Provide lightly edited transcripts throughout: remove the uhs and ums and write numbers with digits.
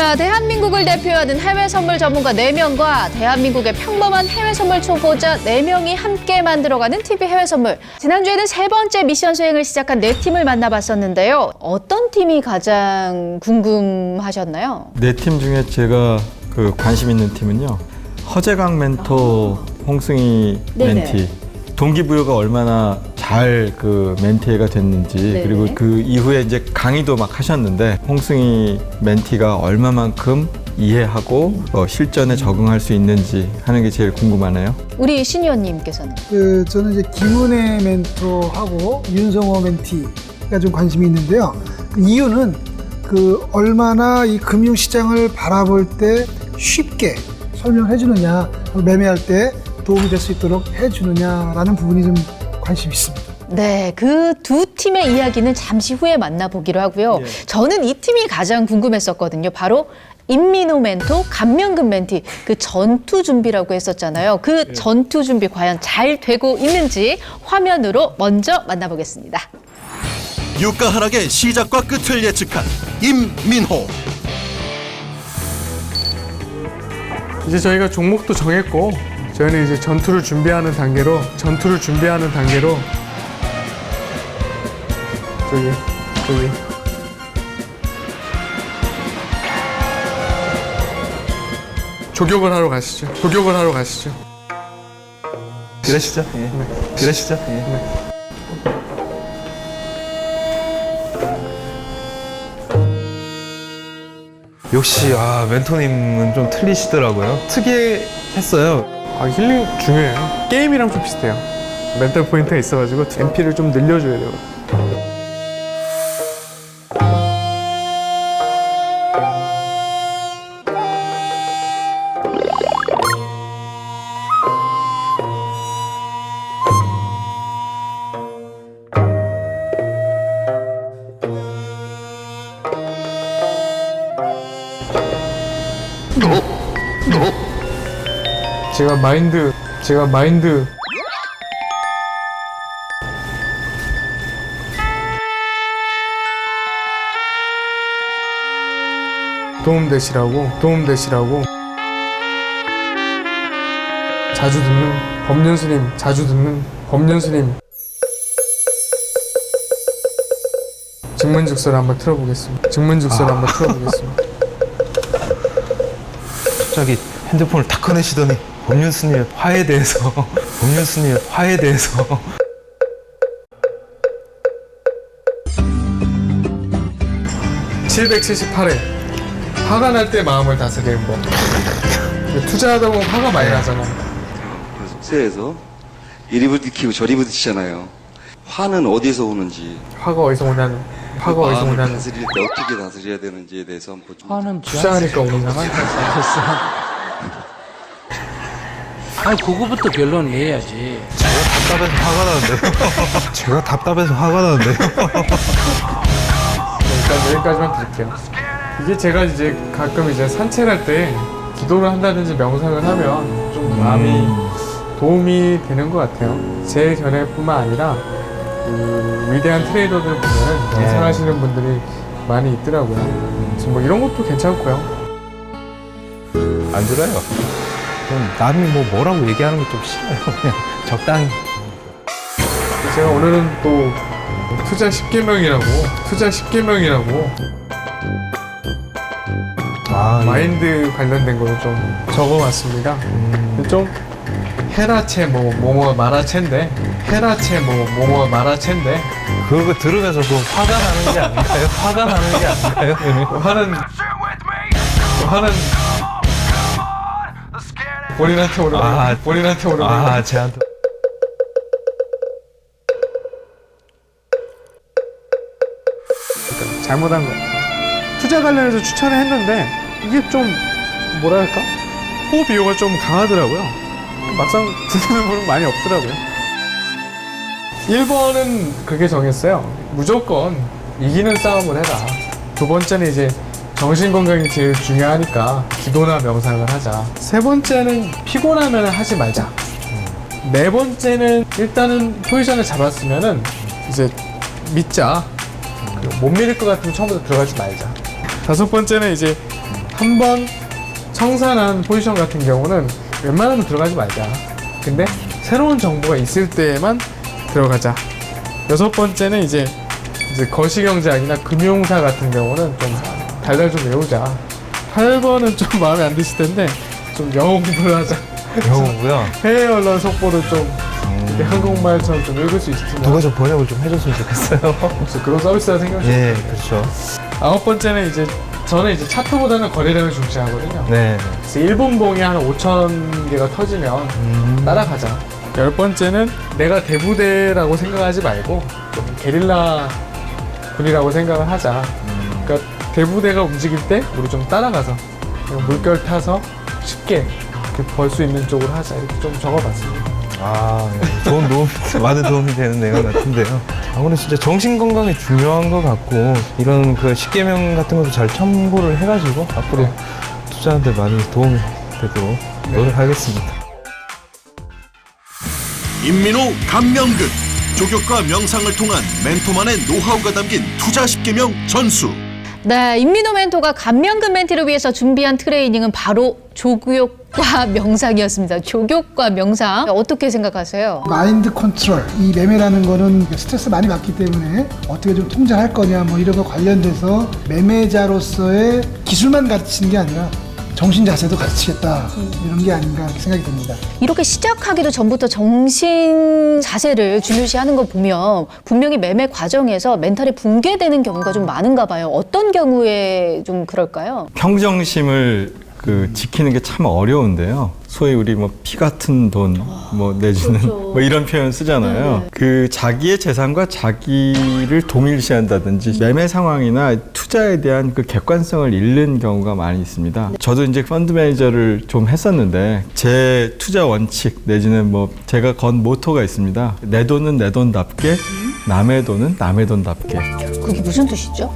자, 대한민국을 대표하는 해외 선물 전문가 4명과 대한민국의 평범한 해외 선물 초보자 4명이 함께 만들어가는 TV 해외 선물. 지난주에는 3번째 미션 수행을 시작한 4팀을 만나봤었는데요. 어떤 팀이 가장 궁금하셨나요? 4팀 중에 제가 관심 있는 팀은요. 허재강 멘토, 홍승희 멘티. 동기부여가 얼마나 잘 멘티가 됐는지, 네네. 그리고 그 이후에 이제 강의도 막 하셨는데 홍승희 멘티가 얼마만큼 이해하고 실전에 적응할 수 있는지 하는 게 제일 궁금하네요. 우리 신의원님께서는? 저는 이제 김은혜 멘토하고 윤성호 멘티가 좀 관심이 있는데요. 그 이유는 얼마나 이 금융시장을 바라볼 때 쉽게 설명해 주느냐, 매매할 때 도움이 될 수 있도록 해주느냐라는 부분이 좀 관심이 있습니다. 네, 그 두 팀의 이야기는 잠시 후에 만나보기로 하고요. 저는 이 팀이 가장 궁금했었거든요. 바로 임민호 멘토, 감명근 멘티, 그 전투 준비라고 했었잖아요. 그 전투 준비 과연 잘 되고 있는지 화면으로 먼저 만나보겠습니다. 유가 하락의 시작과 끝을 예측한 임민호. 이제 저희가 종목도 정했고 저희는 이제 전투를 준비하는 단계로 저기 조격을 하러 가시죠. 그러시죠. 예. 그러시죠. 예. 역시 멘토님은 좀 틀리시더라고요. 특이했어요. 힐링 중요해요. 게임이랑 좀 비슷해요. 멘탈 포인트가 있어가지고 MP를 좀 늘려줘야 돼요. 제가 마인드 도움되시라고 자주 듣는 법륜스님 증문즉서를 한번 틀어보겠습니다. 갑자기 핸드폰을 탁 꺼내시더니 법륜스님의 화에 대해서 778회 화가 날 때 마음을 다스리는 법. 투자하다 보면 화가 많이 나잖아요. 속세에서 이리 부딪히고 저리 부딪히잖아요. 화는 어디서 오는지, 화가 어디서 오냐는 마음을 다스릴 때 어떻게 다스려야 되는지에 대해서 한번 좀. 화는 투자하니까 오는 거 아니 그거부터 결론 내야지. 제가 답답해서 화가 나는데요. 여기까지만 드릴게요. 이게 제가 이제 가끔 이제 산책할 때 기도를 한다든지 명상을 하면 좀 마음이 도움이 되는 것 같아요. 제 견해뿐만 아니라 위대한 트레이더들 보면 명상하시는 분들이 많이 있더라고요. 그래서 뭐 이런 것도 괜찮고요. 안 들어요. 남이 뭐라고 얘기하는 게 좀 싫어요. 그냥 적당히. 제가 오늘은 또 투자 10개명이라고 마인드 관련된 거를 좀 적어왔습니다. 좀 헤라체 뭐뭐 마라체인데 그거 들으면서 화가 나는 게 아닌가요? 화는 본인한테 오는 거예요. 쟤한테. 잘못한 거예요. 투자 관련해서 추천을 했는데 이게 좀 뭐랄까? 호흡 이호가 좀 강하더라고요. 막상 듣는 분은 많이 없더라고요. 1번은 그렇게 정했어요. 무조건 이기는 싸움을 해라. 2번째는 이제 정신건강이 제일 중요하니까 기도나 명상을 하자. 3번째는 피곤하면 하지 말자. 4번째는 일단은 포지션을 잡았으면은 이제 믿자. 못 믿을 것 같으면 처음부터 들어가지 말자. 5번째는 이제 한번 청산한 포지션 같은 경우는 웬만하면 들어가지 말자. 근데 새로운 정보가 있을 때만 들어가자. 6번째는 이제 거시경제학이나 금융사 같은 경우는 좀 달달 좀 외우자. 8번은 좀 마음에 안 드실 텐데 좀 영어 공부를 하자. 영어고요. 해외 언론 속보를 좀 이렇게 한국말처럼 좀 읽을 수 있으면 누가 좀 번역을 좀 해줬으면 좋겠어요. 혹시 그런 서비스가 생겨주세요. 예, 그렇죠. 9번째는 저는 차트보다는 거래량을 중시하거든요. 네. 그래서 1분봉이 한 5천 개가 터지면 따라가자. 10번째는 내가 대부대라고 생각하지 말고 좀 게릴라 군이라고 생각을 하자. 그러니까 대부대가 움직일 때 우리 좀 따라가서 그냥 물결 타서 쉽게 벌 수 있는 쪽으로 하자. 이렇게 좀 적어봤습니다. 아, 네. 좋은 도움, 많은 도움이 되는 내용 같은데요. 아무래도 진짜 정신 건강이 중요한 것 같고 이런 그 10계명 같은 것도 잘 참고를 해가지고 앞으로 투자하는데 많이 도움이 되도록 노력하겠습니다. 임민호 감명극 조격과 명상을 통한 멘토만의 노하우가 담긴 투자 10계명 전수. 네, 임민호 멘토가 감명금 멘티를 위해서 준비한 트레이닝은 바로 조교과 명상이었습니다. 조교과 명상 어떻게 생각하세요? 마인드 컨트롤, 이 매매라는 거는 스트레스 많이 받기 때문에 어떻게 좀 통제할 거냐 뭐 이런 거 관련돼서 매매자로서의 기술만 가르치는 게 아니라 정신 자세도 가르치겠다 이런 게 아닌가 생각이 듭니다. 이렇게 시작하기도 전부터 정신 자세를 중요시하는 거 보면 분명히 매매 과정에서 멘탈이 붕괴되는 경우가 좀 많은가 봐요. 어떤 경우에 좀 그럴까요? 평정심을 지키는 게 참 어려운데요. 소위 우리 피 같은 돈 내지는 그렇죠. 이런 표현 쓰잖아요. 자기의 재산과 자기를 동일시한다든지 매매 상황이나 투자에 대한 객관성을 잃는 경우가 많이 있습니다. 저도 이제 펀드 매니저를 좀 했었는데 제 투자 원칙 내지는 제가 건 모토가 있습니다. 내 돈은 내 돈답게, 남의 돈은 남의 돈답게. 그게 무슨 뜻이죠?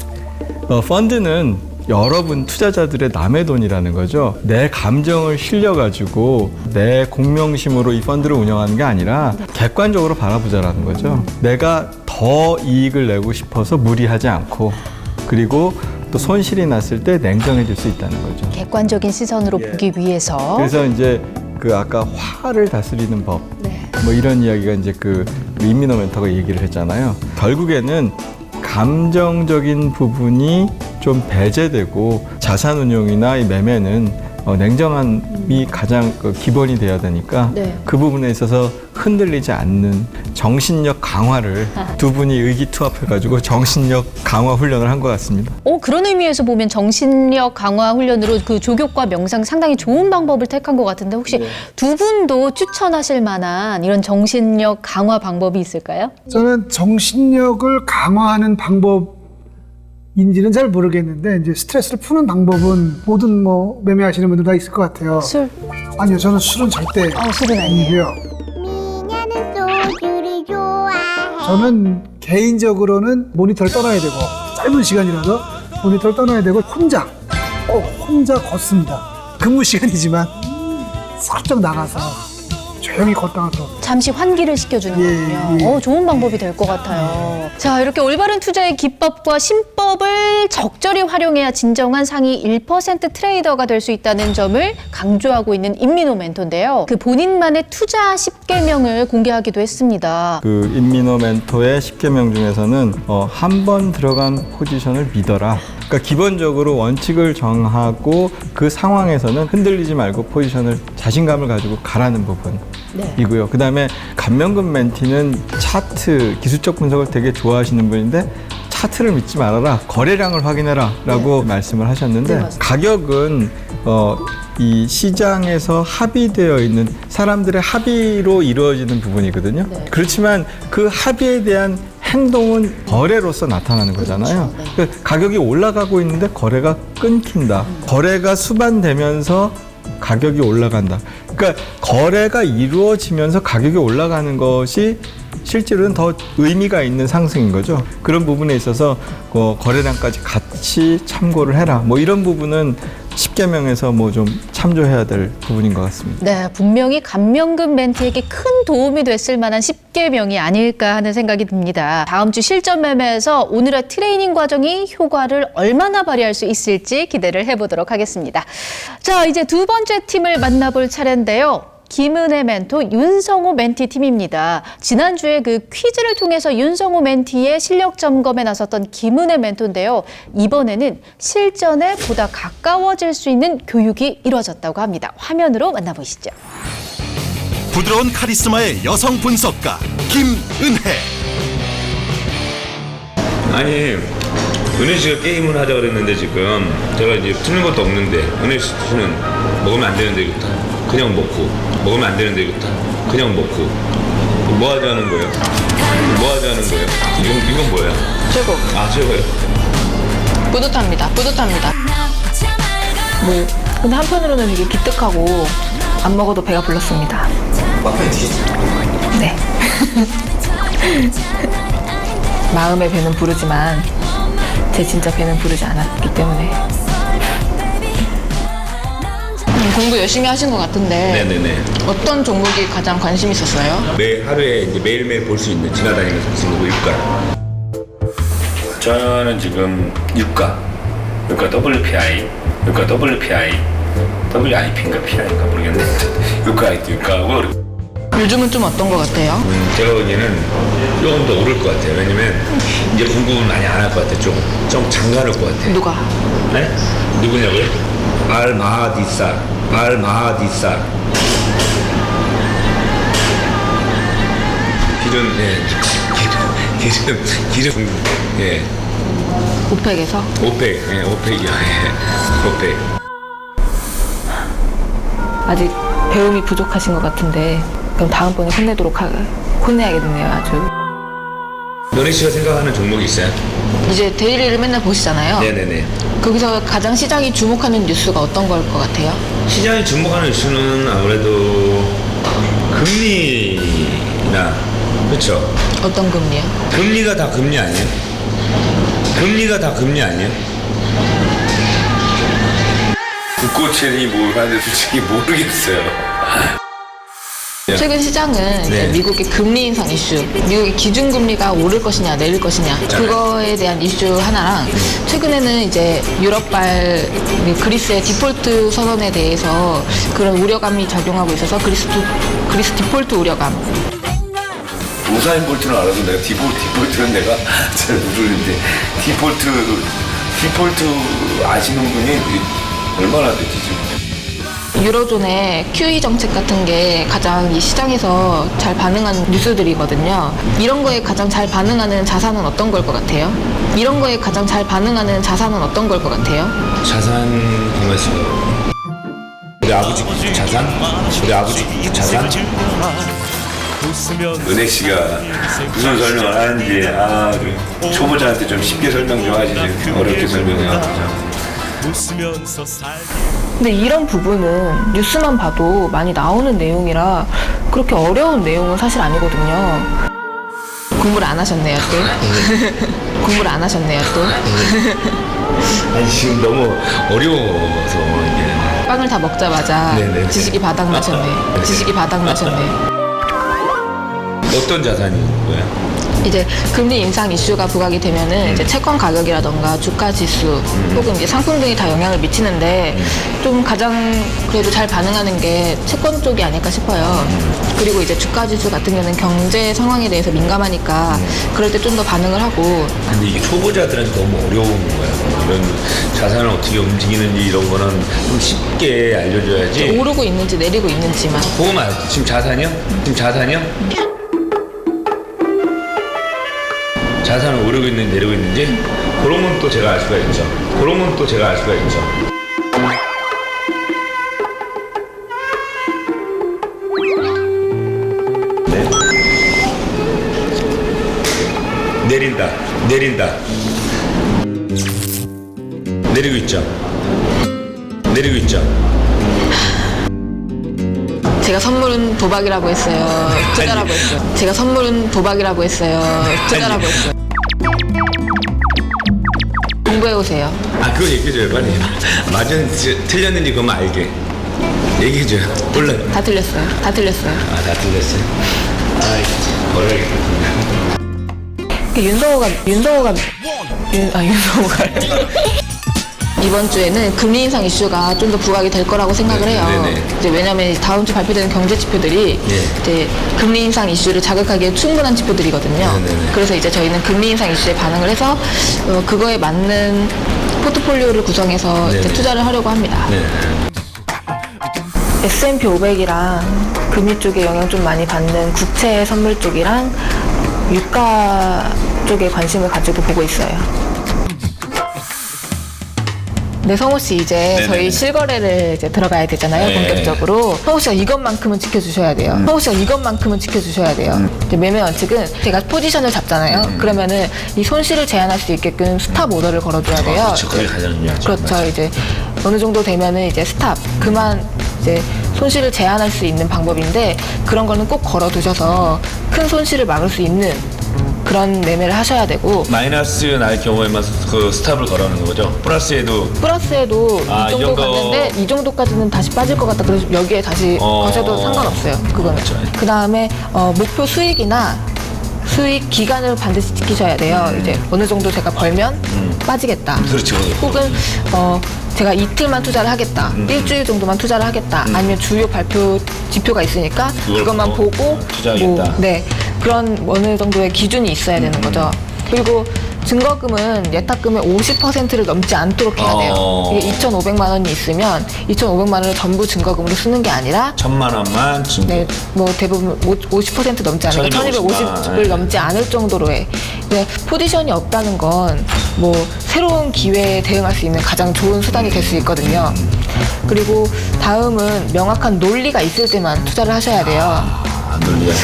펀드는 여러분 투자자들의 남의 돈이라는 거죠. 내 감정을 실려가지고 내 공명심으로 이 펀드를 운영하는 게 아니라 객관적으로 바라보자라는 거죠. 내가 더 이익을 내고 싶어서 무리하지 않고 그리고 또 손실이 났을 때 냉정해질 수 있다는 거죠. 객관적인 시선으로 보기 위해서. 그래서 이제 아까 화를 다스리는 법 네. 이런 이야기가 이제 임민호 멘토가 얘기를 했잖아요. 결국에는 감정적인 부분이 좀 배제되고 자산 운용이나 이 매매는 냉정함이 가장 기본이 돼야 되니까 네. 그 부분에 있어서 흔들리지 않는 정신력 강화를 두 분이 의기투합해가지고 정신력 강화 훈련을 한 것 같습니다. 그런 의미에서 보면 정신력 강화 훈련으로 조교과 명상 상당히 좋은 방법을 택한 것 같은데 혹시 두 분도 추천하실 만한 이런 정신력 강화 방법이 있을까요? 저는 정신력을 강화하는 방법인지는 잘 모르겠는데 이제 스트레스를 푸는 방법은 모든 매매하시는 분들 다 있을 것 같아요. 술? 아니요, 저는 술은 절대 술은 아니에요. 아니고요. 저는 개인적으로는 모니터를 떠나야 되고 짧은 시간이라도 모니터를 떠나야 되고 혼자 걷습니다. 근무 시간이지만 살짝 나가서 조용히 걷다가서 잠시 환기를 시켜주는 거군요. 좋은 방법이 될 것 같아요. 자, 이렇게 올바른 투자의 기법과 신법을 적절히 활용해야 진정한 상위 1% 트레이더가 될 수 있다는 점을 강조하고 있는 임민호 멘토인데요. 본인만의 투자 10계명을 공개하기도 했습니다. 임민호 멘토의 10계명 중에서는 한 번 들어간 포지션을 믿어라. 그러니까 기본적으로 원칙을 정하고 그 상황에서는 흔들리지 말고 포지션을 자신감을 가지고 가라는 부분이고요. 그다음에 감명금 멘티는 차트, 기술적 분석을 되게 좋아하시는 분인데 차트를 믿지 말아라. 거래량을 확인해라 라고 말씀을 하셨는데 가격은 이 시장에서 합의되어 있는 사람들의 합의로 이루어지는 부분이거든요. 그렇지만 그 합의에 대한 행동은 거래로서 나타나는 거잖아요. 그러니까 가격이 올라가고 있는데 거래가 끊긴다. 거래가 수반되면서 가격이 올라간다. 그러니까 거래가 이루어지면서 가격이 올라가는 것이 실제로는 더 의미가 있는 상승인 거죠. 그런 부분에 있어서 거래량까지 같이 참고를 해라. 이런 부분은 10계명에서 뭐 좀 참조해야 될 부분인 것 같습니다. 네, 분명히 감명금 멘트에게 큰 도움이 됐을 만한 10계명이 아닐까 하는 생각이 듭니다. 다음 주 실전 매매에서 오늘의 트레이닝 과정이 효과를 얼마나 발휘할 수 있을지 기대를 해보도록 하겠습니다. 자, 이제 두 번째 팀을 만나볼 차례인데요. 김은혜 멘토, 윤성호 멘티 팀입니다. 지난주에 그 퀴즈를 통해서 윤성호 멘티의 실력 점검에 나섰던 김은혜 멘토인데요. 이번에는 실전에 보다 가까워질 수 있는 교육이 이루어졌다고 합니다. 화면으로 만나보시죠. 부드러운 카리스마의 여성 분석가 김은혜. 아니 은혜 씨가 게임을 하자 그랬는데 지금 제가 이제 틀린 것도 없는데 은혜 씨는 먹으면 안 되는데 이거 그냥 먹고 먹으면 안 되는데 이거 그냥 먹고 뭐 하자는 거예요? 뭐 하자는 거예요? 이건 뭐야? 최고. 아 최고요? 뿌듯합니다. 뿌듯합니다. 뭐 근데 한편으로는 되게 기특하고 안 먹어도 배가 불렀습니다. 마크는 드시죠? 네. 마음의 배는 부르지만 제 진짜 배는 부르지 않았기 때문에 공부 열심히 하신 것 같은데 네네네. 어떤 종목이 가장 관심 있었어요? 하루에 이제 매일매일 볼 수 있는 지나다니면서 볼 수 있는 거 유가. 저는 지금 유가 WPI, WIP인가 PI인가 모르겠는데 유가하고. 요즘은 좀 어떤 것 같아요? 제가 보기에는 조금 더 오를 것 같아요. 왜냐면 이제 공부는 많이 안 할 것 같아요. 좀 장가할 것 같아요. 누가? 네? 누구냐고요? 알마하디사. 기름, 예. 오펙에서? 오펙이요, 예. 오펙. 아직 배움이 부족하신 것 같은데 그럼 다음번에 혼내야겠네요. 아주. 너네 씨가 생각하는 종목이 있어요? 이제 데일리를 맨날 보시잖아요. 네네네. 거기서 가장 시장이 주목하는 뉴스가 어떤 걸 것 같아요? 시장이 주목하는 이슈는 아무래도 금리나, 그렇죠? 어떤 금리요? 금리가 다 금리 아니에요? 국고채니 뭘 하는데 솔직히 모르겠어요. 최근 시장은 이제 네. 미국의 금리 인상 이슈, 미국의 기준금리가 오를 것이냐 내릴 것이냐 그거에 대한 이슈 하나랑 최근에는 이제 유럽발 그리스의 디폴트 선언에 대해서 그런 우려감이 작용하고 있어서 그리스 디폴트 우려감. 우사인 볼트는 알아도 내가 디폴트는 내가 잘 모르는데 디폴트 아시는 분이 얼마나 되지 지금? 유로존의 QE 정책 같은 게 가장 이 시장에서 잘 반응하는 뉴스들이거든요. 이런 거에 가장 잘 반응하는 자산은 어떤 걸 것 같아요? 자산 가만있어요. 우리 아버지 자산? 은혜 씨가 무슨 설명을 하는지 초보자한테 좀 쉽게 설명 좀 하시지 어렵게 설명해요. 근데 이런 부분은 뉴스만 봐도 많이 나오는 내용이라 그렇게 어려운 내용은 사실 아니거든요. 공부를 안 하셨네요, 또. 아니 지금 너무 어려워서 이게. 빵을 다 먹자마자 네네. 지식이 바닥나셨네. 어떤 자산이 거야? 이제 금리 인상 이슈가 부각이 되면은 이제 채권 가격이라던가 주가 지수 혹은 이제 상품 등이 다 영향을 미치는데 좀 가장 그래도 잘 반응하는 게 채권 쪽이 아닐까 싶어요. 그리고 이제 주가 지수 같은 경우는 경제 상황에 대해서 민감하니까 그럴 때 좀 더 반응을 하고. 근데 이게 초보자들한테 너무 어려운 거야. 이런 자산을 어떻게 움직이는지 이런 거는 좀 쉽게 알려줘야지. 오르고 있는지 내리고 있는지만. 보면 알지. 지금 자산이요? 자산은 오르고 있는지 내리고 있는지 그런 건 또 제가 알 수가 있죠. 네. 내린다. 내리고 있죠. 제가 선물은 도박이라고 했어요. 투자라고 했어요. 공부해 오세요. 아, 그거 얘기해줘요, 빨리. 맞았는지 틀렸는지 그것만 알게. 얘기해줘요. 몰라요. 다 틀렸어요. 다 틀렸어요. 아, 다 틀렸어요. 아, 버려야겠다. 윤성호가 이번 주에는 금리 인상 이슈가 좀 더 부각이 될 거라고 생각을 해요. 네네. 이제 왜냐하면 다음 주 발표되는 경제 지표들이 이제 금리 인상 이슈를 자극하기에 충분한 지표들이거든요. 네네네. 그래서 이제 저희는 금리 인상 이슈에 반응을 해서 그거에 맞는 포트폴리오를 구성해서 이제 투자를 하려고 합니다. S&P 500이랑 금리 쪽에 영향 좀 많이 받는 국채 선물 쪽이랑 유가 쪽에 관심을 가지고 보고 있어요. 네, 성호 씨 이제 네네네. 저희 실거래를 이제 들어가야 되잖아요. 네. 본격적으로. 성호 씨가 이것만큼은 지켜주셔야 돼요. 성호 씨가 이것만큼은 지켜주셔야 돼요. 이제 매매 원칙은 제가 포지션을 잡잖아요. 그러면은 이 손실을 제한할 수 있게끔 스탑 오더를 걸어줘야 돼요. 그렇죠. 그게 가장 중요하죠. 그렇죠. 이제 어느 정도 되면은 이제 스탑 그만 이제 손실을 제한할 수 있는 방법인데 그런 거는 꼭 걸어두셔서 큰 손실을 막을 수 있는 그런 매매를 하셔야 되고 마이너스 날 경우에만 그 스탑을 걸어놓는 거죠. 플러스에도 이 정도 이 정도. 갔는데 이 정도까지는 다시 빠질 것 같다. 그래서 여기에 다시 거셔도 상관없어요. 그거는. 그렇죠. 그 다음에 목표 수익이나 수익 기간을 반드시 지키셔야 돼요. 이제 어느 정도 제가 벌면 빠지겠다. 그렇죠. 혹은 제가 이틀만 투자를 하겠다. 일주일 정도만 투자를 하겠다. 아니면 주요 발표 지표가 있으니까 그것만 보고 투자하겠다. 그런 어느 정도의 기준이 있어야 되는 거죠. 그리고 증거금은 예탁금의 50%를 넘지 않도록 해야 돼요. 이게 2,500만 원이 있으면 2,500만 원을 전부 증거금으로 쓰는 게 아니라 1,000만 원만 증거. 네, 뭐 대부분 50% 넘지 않으니까 1,250을 넘지 않을 정도로의. 근데 포지션이 없다는 건 뭐 새로운 기회에 대응할 수 있는 가장 좋은 수단이 될 수 있거든요. 그리고 다음은 명확한 논리가 있을 때만 투자를 하셔야 돼요.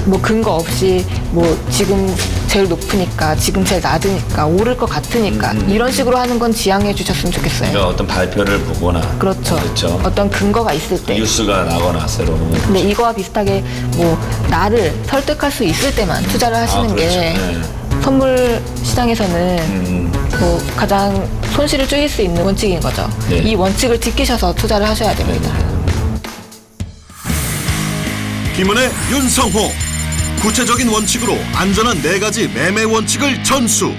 뭐 근거 없이 뭐 지금 제일 높으니까 지금 제일 낮으니까 오를 것 같으니까 이런 식으로 하는 건 지양해 주셨으면 좋겠어요. 그러니까 어떤 발표를 보거나 그렇죠. 어떤 근거가 있을 때 뉴스가 나거나 새로. 근데 이거와 비슷하게 뭐 나를 설득할 수 있을 때만 투자를 하시는 게 선물 시장에서는 뭐 가장 손실을 줄일 수 있는 원칙인 거죠. 이 원칙을 지키셔서 투자를 하셔야 됩니다. 김은혜, 윤성호. 구체적인 원칙으로 안전한 4가지 매매 원칙을 전수.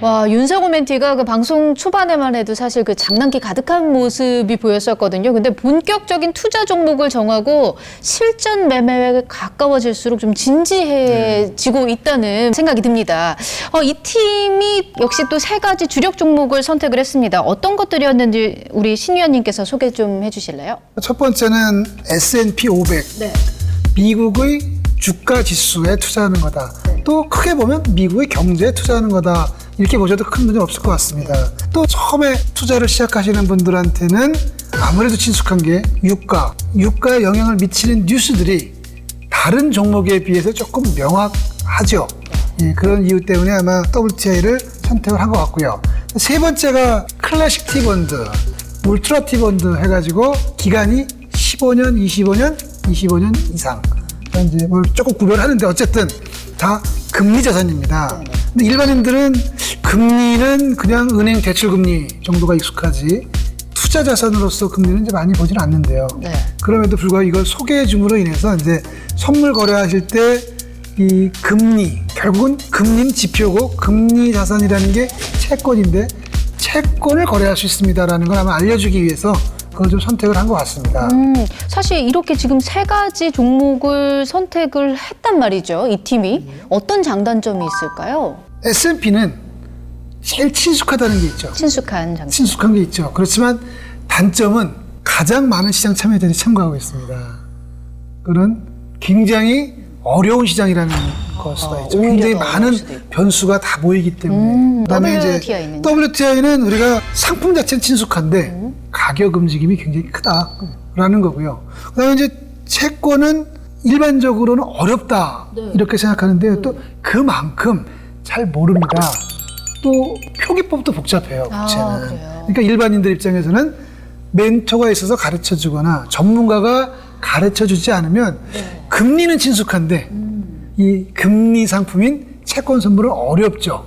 와, 윤성호 멘티가 그 방송 초반에만 해도 사실 그 장난기 가득한 모습이 보였었거든요. 근데 본격적인 투자 종목을 정하고 실전 매매에 가까워질수록 좀 진지해지고 있다는 생각이 듭니다. 이 팀이 역시 또 3가지 주력 종목을 선택을 했습니다. 어떤 것들이었는지 우리 신 위원님께서 소개 좀 해주실래요? 첫 번째는 S&P 500. 미국의 주가 지수에 투자하는 거다. 또 크게 보면 미국의 경제에 투자하는 거다. 이렇게 보셔도 큰 문제 없을 것 같습니다. 또 처음에 투자를 시작하시는 분들한테는 아무래도 친숙한 게 유가에 영향을 미치는 뉴스들이 다른 종목에 비해서 조금 명확하죠. 예, 그런 이유 때문에 아마 WTI를 선택을 한 것 같고요. 세 번째가 클래식 T본드, 울트라 T본드 해가지고 기간이 15년, 25년 이상. 이제 뭘 조금 구별하는데 어쨌든 다 금리 자산입니다. 근데 일반인들은 금리는 그냥 은행 대출금리 정도가 익숙하지 투자 자산으로서 금리는 이제 많이 보지는 않는데요. 그럼에도 불구하고 이걸 소개해 줌으로 인해서 이제 선물 거래하실 때 이 금리, 결국은 금리 지표고 금리 자산이라는 게 채권인데 채권을 거래할 수 있습니다라는 걸 아마 알려주기 위해서 그걸 좀 선택을 한 것 같습니다. 사실 이렇게 지금 3가지 종목을 선택을 했단 말이죠. 이 팀이. 어떤 장단점이 있을까요? S&P는 제일 친숙하다는 게 있죠. 친숙한 게 있죠. 그렇지만 단점은 가장 많은 시장 참여자들이 참가하고 있습니다. 그런 굉장히 어려운 시장이라는 것수가 있죠. 굉장히 많은 변수가 다 모이기 때문에. 그다음에 이제 WTI는 우리가 상품 자체는 친숙한데 가격 움직임이 굉장히 크다라는 거고요. 그다음에 이제 채권은 일반적으로는 어렵다 이렇게 생각하는데요. 또 그만큼 잘 모릅니다. 또 표기법도 복잡해요. 국채는. 그러니까 일반인들 입장에서는 멘토가 있어서 가르쳐주거나 전문가가 가르쳐주지 않으면 금리는 친숙한데 이 금리 상품인 채권 선물은 어렵죠.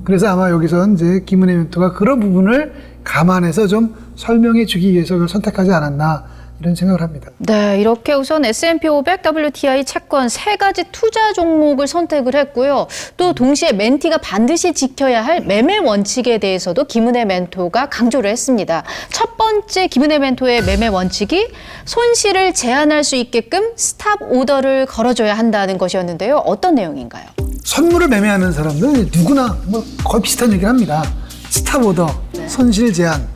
그래서 아마 여기서는 이제 김은혜 멘토가 그런 부분을 감안해서 좀 설명해 주기 위해서 그걸 선택하지 않았나 이런 생각을 합니다. 네, 이렇게 우선 S&P 500 WTI 채권 3가지 투자 종목을 선택을 했고요. 또 동시에 멘티가 반드시 지켜야 할 매매 원칙에 대해서도 김은혜 멘토가 강조를 했습니다. 첫 번째 김은혜 멘토의 매매 원칙이 손실을 제한할 수 있게끔 스탑 오더를 걸어줘야 한다는 것이었는데요. 어떤 내용인가요? 선물을 매매하는 사람들은 누구나 뭐 거의 비슷한 얘기를 합니다. 스탑 오더, 손실 제한,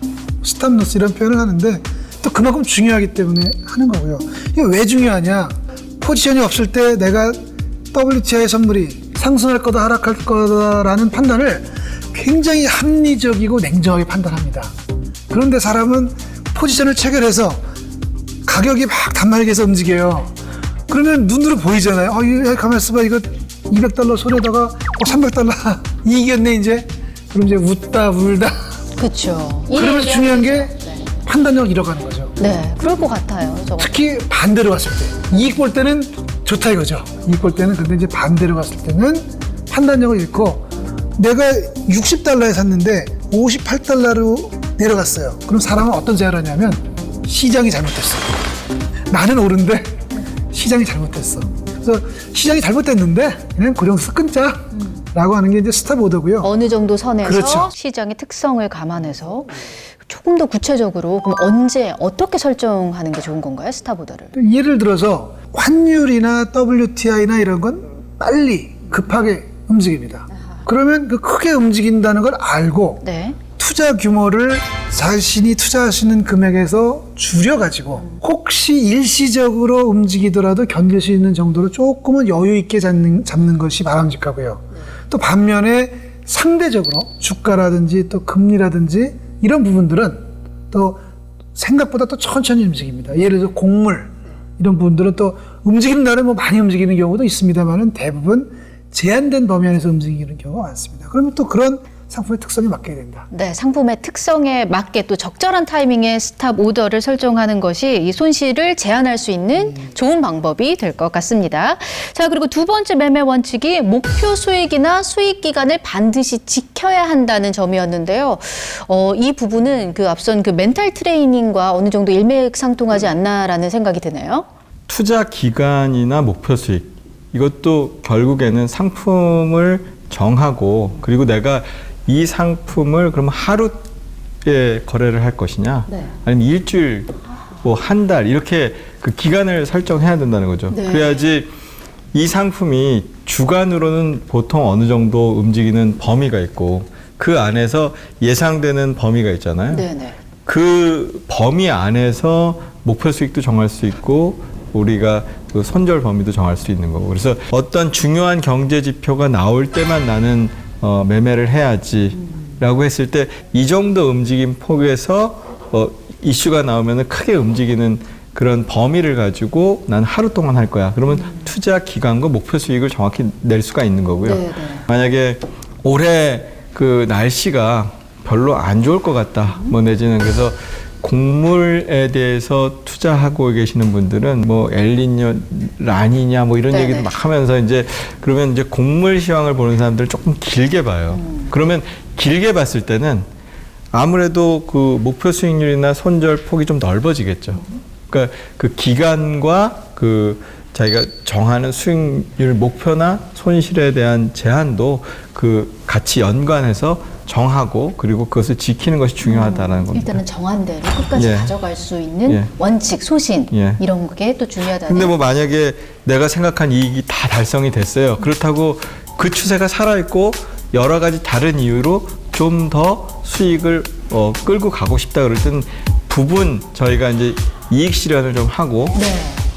스탑 로스 이런 표현을 하는데 또 그만큼 중요하기 때문에 하는 거고요. 이게 왜 중요하냐? 포지션이 없을 때 내가 WTI 선물이 상승할 거다 하락할 거다라는 판단을 굉장히 합리적이고 냉정하게 판단합니다. 그런데 사람은 포지션을 체결해서 가격이 막 단말기에서 움직여요. 그러면 눈으로 보이잖아요. 이거 가만 있어봐. 이거 $200 손에다가 300달러 이익이었네 이제. 그럼 이제 웃다 울다. 그렇죠. 그러면서 중요한 게 판단력 잃어가는 거죠. 네, 그럴 것 같아요. 저거. 특히 반대로 갔을 때 이익 볼 때는 좋다 이거죠. 이익 볼 때는. 근데 이제 반대로 갔을 때는 판단력을 잃고 내가 $60에 샀는데 $58로 내려갔어요. 그럼 사람은 어떤 제안을 하냐면 시장이 잘못됐어. 나는 옳은데 시장이 잘못됐어. 그래서 시장이 잘못됐는데 그냥 그 정도 끊자 라고 하는 게 이제 스탑 오더고요. 어느 정도 선에서 그렇죠. 시장의 특성을 감안해서 조금 더 구체적으로 그럼 언제 어떻게 설정하는 게 좋은 건가요? 스탑 오더를. 예를 들어서 환율이나 WTI나 이런 건 빨리 급하게 움직입니다. 그러면 그 크게 움직인다는 걸 알고 네. 투자 규모를 자신이 투자하시는 금액에서 줄여가지고 혹시 일시적으로 움직이더라도 견딜 수 있는 정도로 조금은 여유 있게 잡는 것이 바람직하고요. 또 반면에 상대적으로 주가라든지 또 금리라든지 이런 부분들은 또 생각보다 또 천천히 움직입니다. 예를 들어 곡물 이런 부분들은 또 움직이는 날은 뭐 많이 움직이는 경우도 있습니다만은 대부분 제한된 범위 안에서 움직이는 경우가 많습니다. 그러면 또 그런 상품의 특성에 맞게 된다. 네, 상품의 특성에 맞게 또 적절한 타이밍에 스탑 오더를 설정하는 것이 이 손실을 제한할 수 있는 좋은 방법이 될 것 같습니다. 자, 그리고 두 번째 매매 원칙이 목표 수익이나 수익 기간을 반드시 지켜야 한다는 점이었는데요. 이 부분은 그 앞선 그 멘탈 트레이닝과 어느 정도 일맥상통하지 않나라는 생각이 드네요. 투자 기간이나 목표 수익 이것도 결국에는 상품을 정하고 그리고 내가 이 상품을 그럼 하루에 거래를 할 것이냐, 네. 아니면 일주일, 뭐 한 달 이렇게 그 기간을 설정해야 된다는 거죠. 네. 그래야지 이 상품이 주간으로는 보통 어느 정도 움직이는 범위가 있고 그 안에서 예상되는 범위가 있잖아요. 네네. 그 범위 안에서 목표 수익도 정할 수 있고 우리가 그 손절 범위도 정할 수 있는 거고. 그래서 어떤 중요한 경제 지표가 나올 때만 나는 매매를 해야지라고 했을 때 이 정도 움직임 폭에서 이슈가 나오면 크게 움직이는 그런 범위를 가지고 난 하루 동안 할 거야. 그러면 투자 기간과 목표 수익을 정확히 낼 수가 있는 거고요. 네네. 만약에 올해 그 날씨가 별로 안 좋을 것 같다. 뭐 내지는 그래서 곡물에 대해서 투자하고 계시는 분들은 뭐 엘니뇨, 라니냐 뭐 이런 네네. 얘기도 막 하면서 이제 그러면 이제 곡물 시황을 보는 사람들은 조금 길게 봐요. 그러면 길게 봤을 때는 아무래도 그 목표 수익률이나 손절 폭이 좀 넓어지겠죠. 그러니까 그 기간과 그 자기가 정하는 수익률 목표나 손실에 대한 제한도 그 같이 연관해서 정하고 그리고 그것을 지키는 것이 중요하다는 겁니다. 일단은 정한 대로 끝까지 예. 가져갈 수 있는 예. 원칙, 소신 예. 이런 게 또 중요하다는. 근데 뭐 만약에 내가 생각한 이익이 다 달성이 됐어요. 그렇다고 그 추세가 살아있고 여러 가지 다른 이유로 좀 더 수익을 끌고 가고 싶다 그럴 때는 부분 저희가 이제 이익 실현을 좀 하고 네.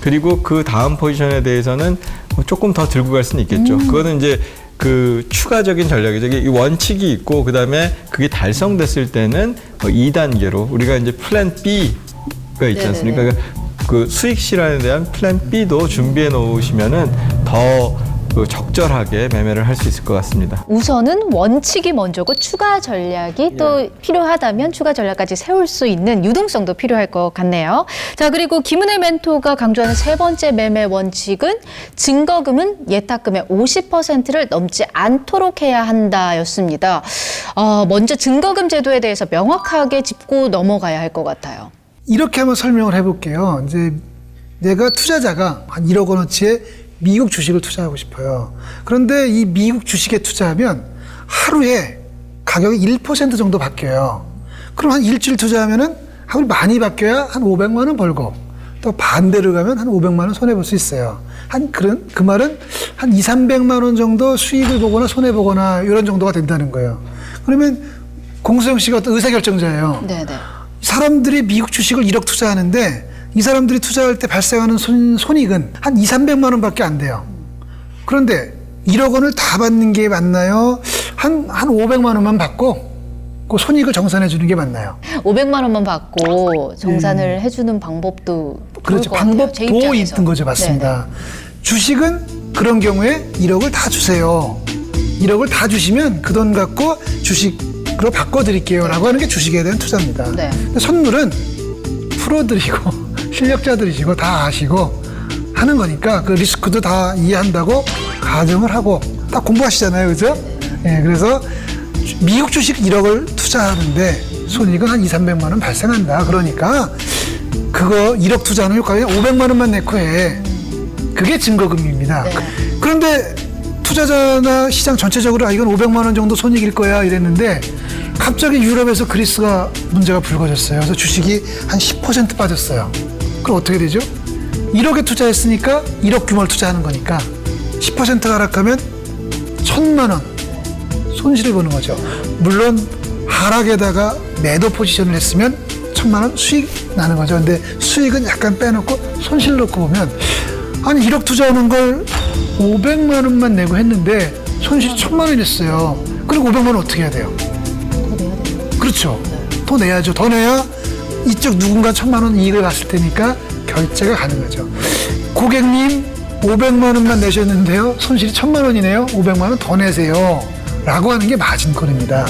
그리고 그 다음 포지션에 대해서는 조금 더 들고 갈 수는 있겠죠. 그거는 이제 그 추가적인 전략이죠. 이 원칙이 있고 그다음에 그게 달성됐을 때는 2단계로 우리가 이제 플랜 B가 있지 않습니까? 그러니까 그 수익 실현에 대한 플랜 B도 준비해 놓으시면은 더 그 적절하게 매매를 할 수 있을 것 같습니다. 우선은 원칙이 먼저고 추가 전략이 또 필요하다면 추가 전략까지 세울 수 있는 유동성도 필요할 것 같네요. 자, 그리고 김은혜 멘토가 강조하는 세 번째 매매 원칙은 증거금은 예탁금의 50%를 넘지 않도록 해야 한다였습니다. 먼저 증거금 제도에 대해서 명확하게 짚고 넘어가야 할 것 같아요. 이렇게 한번 설명을 해볼게요. 이제 내가 투자자가 한 1억 원어치의 미국 주식을 투자하고 싶어요. 그런데 이 미국 주식에 투자하면 하루에 가격이 1% 정도 바뀌어요. 그럼 한 일주일 투자하면은 아무리 많이 바뀌어야 한 500만 원 벌고, 또 반대로 가면 한 500만 원 손해 볼 수 있어요. 그 말은 한 200~300만 원 정도 수익을 보거나 손해 보거나 이런 정도가 된다는 거예요. 그러면 공수영 씨가 어떤 의사결정자예요. 네네. 사람들이 미국 주식을 1억 투자하는데 이 사람들이 투자할 때 발생하는 손익은 한 200~300만 원밖에 안 돼요. 그런데 1억 원을 다 받는 게 맞나요? 한 500만 원만 받고 그 손익을 정산해 주는 게 맞나요? 500만 원만 받고 정산을 해주는 방법도 그렇죠. 좋을 것 같아요. 제 방법도 입장에서. 있는 거죠. 맞습니다. 네네. 주식은 그런 경우에 1억을 다 주세요. 1억을 다 주시면 그 돈 갖고 주식으로 바꿔드릴게요 라고 하는 게 주식에 대한 투자입니다. 네. 근데 선물은 프로들이고 실력자들이시고 다 아시고 하는 거니까 그 리스크도 다 이해한다고 가정을 하고 딱 공부하시잖아요. 그죠? 예, 그래서 미국 주식 1억을 투자하는데 손익은 한 200~300만 원 발생한다. 그러니까 그거 1억 투자하는 효과에 500만 원만 내고 해. 그게 증거금입니다. 네. 그런데 투자자나 시장 전체적으로 이건 500만 원 정도 손익일 거야 이랬는데 갑자기 유럽에서 그리스가 문제가 불거졌어요. 그래서 주식이 한 10% 빠졌어요. 그럼 어떻게 되죠? 1억에 투자했으니까 1억 규모를 투자하는 거니까 10%가 하락하면 1,000만 원 손실을 보는 거죠. 물론 하락에다가 매도 포지션을 했으면 1,000만 원 수익 나는 거죠. 근데 수익은 약간 빼놓고 손실 놓고 보면 아니 1억 투자하는 걸 500만 원만 내고 했는데 손실이 1,000만 원이었어요. 그리고 500만 원 어떻게 해야 돼요? 그렇죠. 더 내야죠. 더 내야 이쪽 누군가 1,000만 원 이익을 봤을 테니까 결제가 가능하죠. 고객님 500만 원만 내셨는데요. 손실이 1,000만 원이네요. 500만 원 더 내세요. 라고 하는 게 마진콜입니다.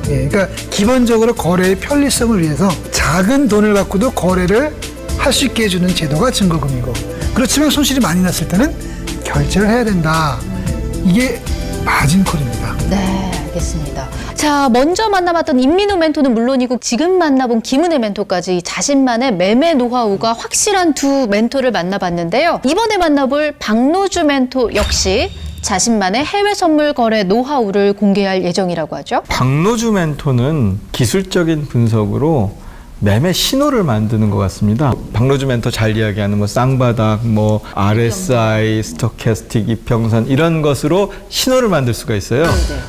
예, 그러니까 기본적으로 거래의 편리성을 위해서 작은 돈을 갖고도 거래를 할 수 있게 해주는 제도가 증거금이고, 그렇지만 손실이 많이 났을 때는 결제를 해야 된다. 이게 마진콜입니다. 네, 알겠습니다. 자, 먼저 만나봤던 임민우 멘토는 물론이고 지금 만나본 김은혜 멘토까지 자신만의 매매 노하우가 확실한 두 멘토를 만나봤는데요. 이번에 만나볼 박노주 멘토 역시 자신만의 해외 선물 거래 노하우를 공개할 예정이라고 하죠. 박노주 멘토는 기술적인 분석으로 매매 신호를 만드는 것 같습니다. 박노주 멘토 잘 이야기하는 뭐 쌍바닥, 뭐 RSI, 스토캐스틱, 이평선 이런 것으로 신호를 만들 수가 있어요.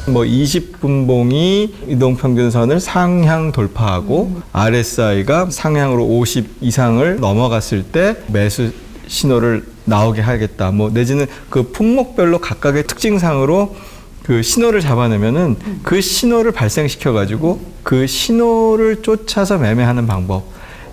뭐 20분봉이 이동평균선을 상향 돌파하고 RSI가 상향으로 50 이상을 넘어갔을 때 매수 신호를 나오게 하겠다. 뭐 내지는 그 품목별로 각각의 특징상으로 그 신호를 잡아내면은 그 신호를 발생시켜 가지고 그 신호를 쫓아서 매매하는 방법,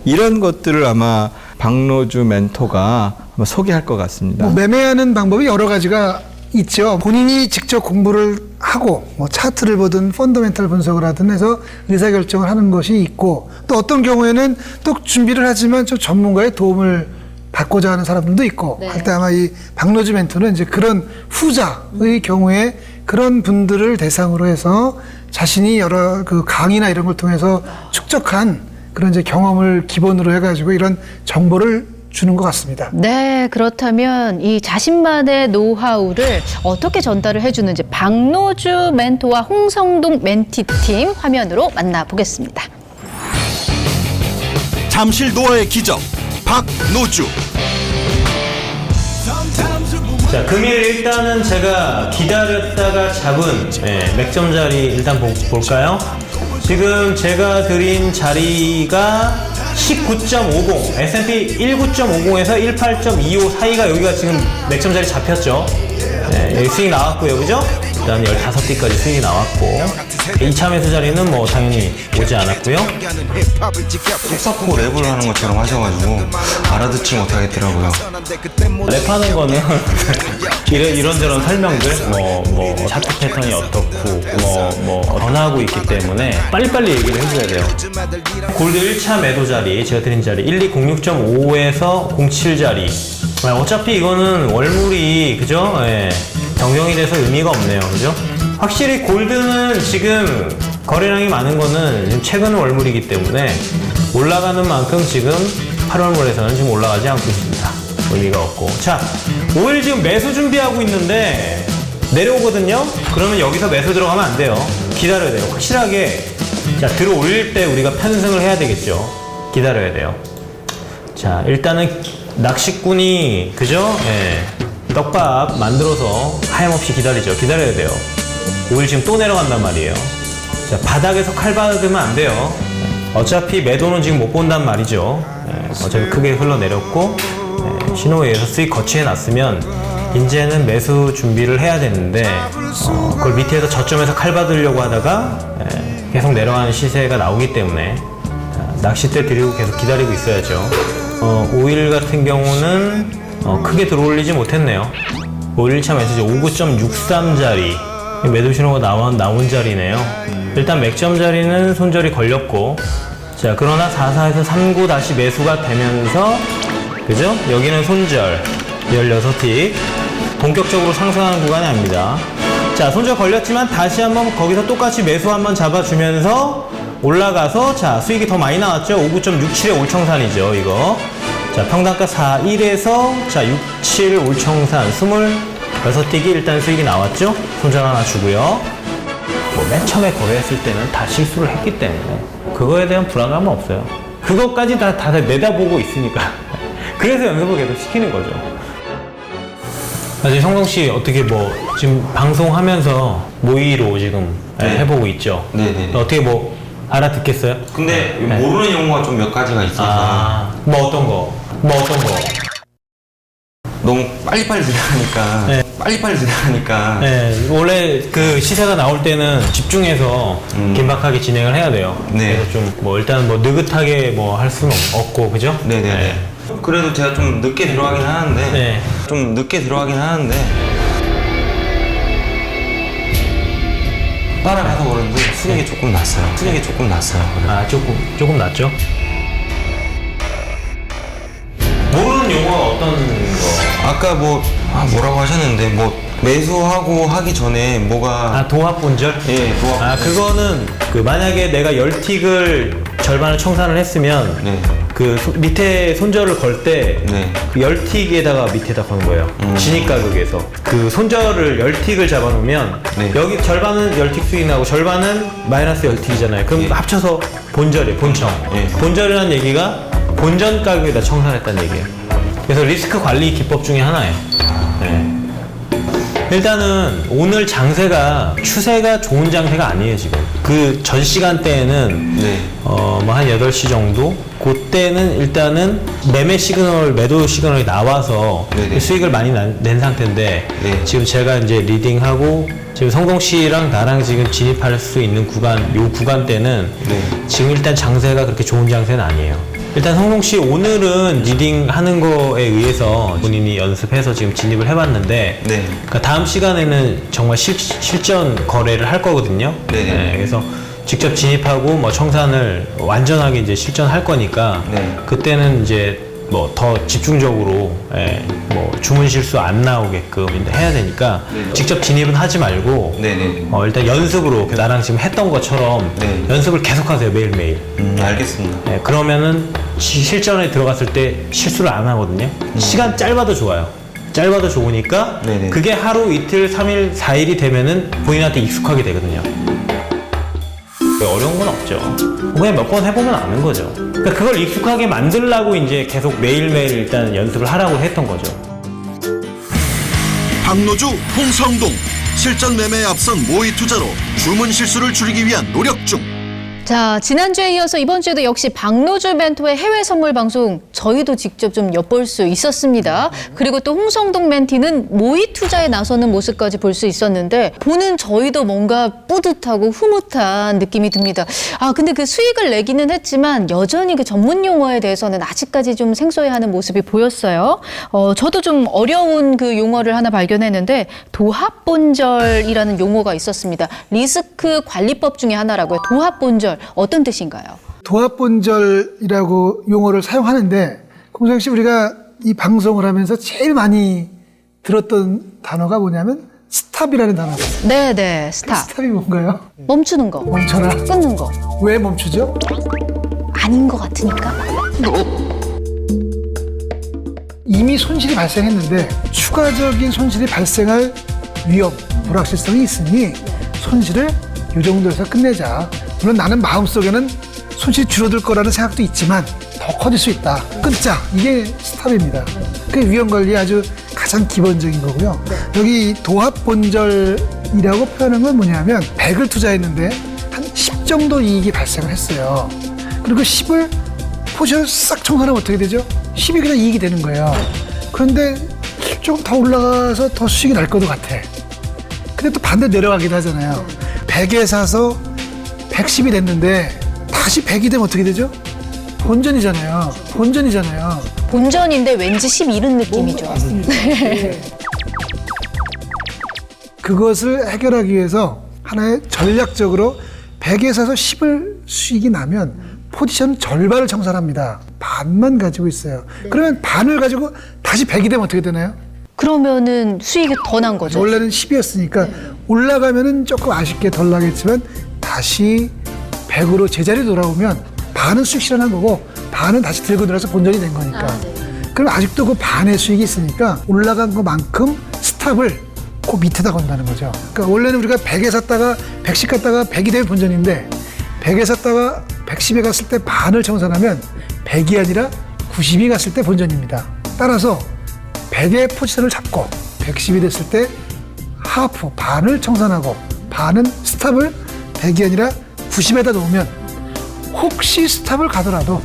이런 것들을 아마 박노주 멘토가 아마 소개할 것 같습니다. 뭐 매매하는 방법이 여러 가지가 있죠. 본인이 직접 공부를 하고 뭐 차트를 보든 펀더멘탈 분석을 하든 해서 의사결정을 하는 것이 있고, 또 어떤 경우에는 또 준비를 하지만 좀 전문가의 도움을 받고자 하는 사람들도 있고 할 때 아마 이 박노주 멘토는 이제 그런 후자의 경우에 그런 분들을 대상으로 해서 자신이 여러 그 강의나 이런 걸 통해서 축적한 그런 이제 경험을 기본으로 해가지고 이런 정보를 주는 것 같습니다. 네, 그렇다면 이 자신만의 노하우를 어떻게 전달을 해주는지 박노주 멘토와 홍성동 멘티팀 화면으로 만나보겠습니다. 잠실 노아의 기적 박노주. 자, 금일 일단은 제가 기다렸다가 잡은 맥점 자리 일단 볼까요? 지금 제가 드린 자리가 19.50, S&P 19.50에서 18.25 사이가 여기가 지금 맥점 자리 잡혔죠. 여기 수익 나왔고요, 그죠? 일단 15개까지 수익이 나왔고, 2차 매수 자리는 뭐 당연히 오지 않았고요. 속사포 랩을 하는 것처럼 하셔가지고 알아듣지 못하겠더라고요. 랩하는 거는 이런저런 설명들, 뭐 차트 패턴이 어떻고, 변하고 있기 때문에 빨리빨리 얘기를 해줘야 돼요. 골드 1차 매도 자리, 제가 드린 자리 1206.5에서 07자리. 어차피 이거는 월물이, 그죠? 예. 변경이 돼서 의미가 없네요, 그죠? 확실히 골드는 지금 거래량이 많은 거는 지금 최근 월물이기 때문에 올라가는 만큼 지금 8월물에서는 지금 올라가지 않고 있습니다. 의미가 없고. 자, 5일 지금 매수 준비하고 있는데 내려오거든요? 그러면 여기서 매수 들어가면 안 돼요. 기다려야 돼요. 확실하게. 자, 들어 올릴 때 우리가 편승을 해야 되겠죠. 기다려야 돼요. 자, 일단은 낚시꾼이, 그죠? 예. 떡밥 만들어서 하염없이 기다리죠. 기다려야 돼요. 5일 지금 또 내려간단 말이에요. 자, 바닥에서 칼 받으면 안 돼요. 어차피 매도는 지금 못 본단 말이죠. 어차피 크게 흘러내렸고, 신호에 의해서 수익 거치해 놨으면 이제는 매수 준비를 해야 되는데, 그걸 밑에서 저점에서 칼 받으려고 하다가 계속 내려가는 시세가 나오기 때문에 낚싯대 들이고 계속 기다리고 있어야죠. 5일 같은 경우는 크게 들어올리지 못했네요. 5일 1차 매수지 59.63자리 매도 신호가 나온 자리네요. 일단 맥점 자리는 손절이 걸렸고, 자, 그러나 44에서 39 다시 매수가 되면서, 그죠? 여기는 손절 16틱 본격적으로 상승하는 구간이 아닙니다. 자, 손절 걸렸지만 다시 한번 거기서 똑같이 매수 한번 잡아주면서 올라가서, 자, 수익이 더 많이 나왔죠. 59.67의 올청산이죠, 이거. 자, 평단가 41에서, 자, 67 올청산 26틱이 일단 수익이 나왔죠. 손절 하나 주고요. 맨 처음에 거래했을 때는 다 실수를 했기 때문에 그거에 대한 불안감은 없어요. 그것까지 다 내다보고 있으니까. 그래서 연습을 계속 시키는 거죠. 아직 성동씨 어떻게 지금 방송하면서 모의로 지금 해보고 있죠? 네네. 어떻게 알아듣겠어요? 근데 모르는 용어가 좀 몇 가지가 있어서. 어떤 거? 너무 빨리빨리 들어가니까. 빨리빨리 들어가니까. 네, 원래 그 시세가 나올 때는 집중해서 긴박하게 진행을 해야 돼요. 네. 그래서 좀 일단 느긋하게 할 수는 없고, 그죠? 네네네. 네. 그래도 제가 좀 늦게 들어가긴 하는데. 네. 좀 늦게 들어가긴 하는데. 따라가서 그런데 수익이 조금 났어요. 아, 조금 낮죠? 모르는 용어가 어떤 거? 아까 뭐라고 하셨는데 매수하고 하기 전에 뭐가 도합 본절? 예, 도합. 그거는 만약에 내가 10틱을 절반을 청산을 했으면 밑에 손절을 걸 때 그 10틱에다가 밑에다 거는 거예요. 진입 가격에서 그 손절을 10틱을 잡아놓으면 여기 절반은 10틱 수익 나고 절반은 마이너스 10틱이잖아요. 그럼 합쳐서 본절이에요. 본청. 본절이라는 얘기가 본전 가격에다 청산했다는 얘기예요. 그래서 리스크 관리 기법 중에 하나예요. 일단은 오늘 장세가 추세가 좋은 장세가 아니에요. 지금 그 전 시간대에는 한 8시 정도 그때는 일단은 매매 시그널, 매도 시그널이 나와서 수익을 많이 낸 상태인데 지금 제가 이제 리딩하고 지금 성동 씨랑 나랑 지금 진입할 수 있는 요 구간대는 지금 일단 장세가 그렇게 좋은 장세는 아니에요. 일단 성동 씨 오늘은 리딩 하는 거에 의해서 본인이 연습해서 지금 진입을 해봤는데 그러니까 다음 시간에는 정말 실전 거래를 할 거거든요. 그래서 직접 진입하고 청산을 완전하게 이제 실전할 거니까 그때는 이제 더 집중적으로 주문 실수 안 나오게끔 해야 되니까 직접 진입은 하지 말고 일단 연습으로 나랑 지금 했던 것처럼 연습을 계속하세요. 매일매일. 알겠습니다. 그러면은 실전에 들어갔을 때 실수를 안 하거든요. 시간 짧아도 좋아요. 짧아도 좋으니까 그게 하루, 이틀, 3일, 4일이 되면은 본인한테 익숙하게 되거든요. 어려운 건 없죠. 그냥 몇 번 해보면 아는 거죠. 그러니까 그걸 익숙하게 만들려고 이제 계속 매일매일 일단 연습을 하라고 했던 거죠. 박노주, 홍성동 실전 매매에 앞선 모의 투자로 주문 실수를 줄이기 위한 노력 중. 자, 지난주에 이어서 이번 주에도 역시 박노주 멘토의 해외 선물 방송 저희도 직접 좀 엿볼 수 있었습니다. 그리고 또 홍성동 멘티는 모의 투자에 나서는 모습까지 볼 수 있었는데 보는 저희도 뭔가 뿌듯하고 흐뭇한 느낌이 듭니다. 근데 그 수익을 내기는 했지만 여전히 그 전문 용어에 대해서는 아직까지 좀 생소해하는 모습이 보였어요. 저도 좀 어려운 그 용어를 하나 발견했는데 도합본절이라는 용어가 있었습니다. 리스크 관리법 중에 하나라고요. 도합본절 어떤 뜻인가요? 도합본절이라고 용어를 사용하는데 공상 씨 우리가 이 방송을 하면서 제일 많이 들었던 단어가 뭐냐면 스탑이라는 단어가 있어요. 네네, 스탑. 스탑이 뭔가요? 멈추는 거. 멈춰라. 끊는 거. 왜 멈추죠? 아닌 것 같으니까. 이미 손실이 발생했는데 추가적인 손실이 발생할 위험, 불확실성이 있으니 손실을 이 정도에서 끝내자. 물론 나는 마음속에는 손실이 줄어들 거라는 생각도 있지만 더 커질 수 있다. 끊자. 이게 스탑입니다. 그게 위험관리의 아주 가장 기본적인 거고요. 여기 도합본절이라고 표현한 건 뭐냐면 100을 투자했는데 한 10 정도 이익이 발생을 했어요. 그리고 10을 포지션을 싹 청산하면 어떻게 되죠? 10이 그냥 이익이 되는 거예요. 그런데 조금 더 올라가서 더 수익이 날 것도 같아. 근데 또 반대 내려가기도 하잖아요. 100에 사서 110이 됐는데 다시 100이 되면 어떻게 되죠? 본전이잖아요. 본전이잖아요. 본전인데 왠지 10 잃은 느낌이죠. 네. 그것을 해결하기 위해서 하나의 전략적으로 100에 사서 10을 수익이 나면 포지션 절반을 청산합니다. 반만 가지고 있어요. 그러면 반을 가지고 다시 100이 되면 어떻게 되나요? 그러면은 수익이 더 난 거죠. 원래는 10이었으니까 올라가면은 조금 아쉽게 덜 나겠지만 다시 100으로 제자리 돌아오면 반은 수익 실현한 거고 반은 다시 들고 들어서 본전이 된 거니까. 그럼 아직도 그 반의 수익이 있으니까 올라간 것만큼 스탑을 그 밑에다 건다는 거죠. 그러니까 원래는 우리가 100에 샀다가 110 갔다가 100이 되면 본전인데 100에 샀다가 110에 갔을 때 반을 청산하면 100이 아니라 90이 갔을 때 본전입니다. 따라서 100의 포지션을 잡고 110이 됐을 때 하프, 반을 청산하고 반은 스탑을 100이 아니라 90에다 놓으면 혹시 스탑을 가더라도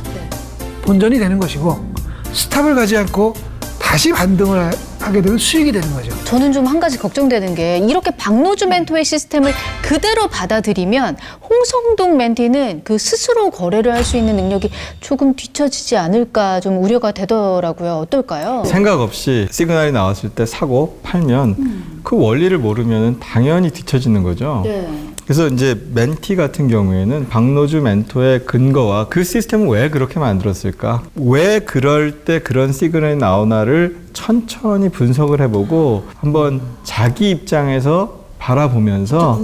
본전이 되는 것이고 스탑을 가지 않고 다시 반등을 하게 되면 수익이 되는 거죠. 저는 좀 한 가지 걱정되는 게 이렇게 박노주 멘토의 시스템을 그대로 받아들이면 홍성동 멘티는 그 스스로 거래를 할 수 있는 능력이 조금 뒤처지지 않을까 좀 우려가 되더라고요. 어떨까요? 생각 없이 시그널이 나왔을 때 사고 팔면 그 원리를 모르면 당연히 뒤처지는 거죠. 네. 그래서 이제 멘티 같은 경우에는 박노주 멘토의 근거와 그 시스템을 왜 그렇게 만들었을까? 왜 그럴 때 그런 시그널이 나오나를 천천히 분석을 해보고 한번 자기 입장에서 바라보면서